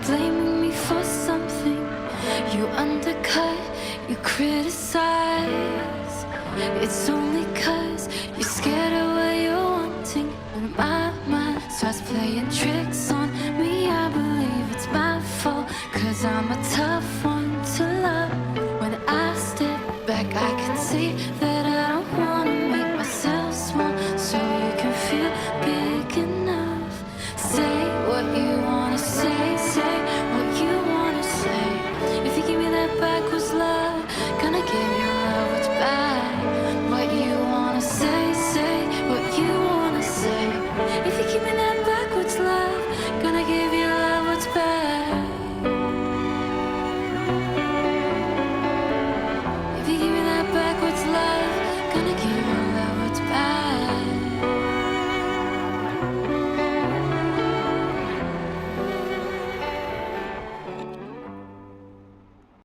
blaming me for something. You undercut, you criticize. It's only 'cause you're scared of what you're wanting. When my mind starts playing tricks on me, I believe it's my fault, 'cause I'm a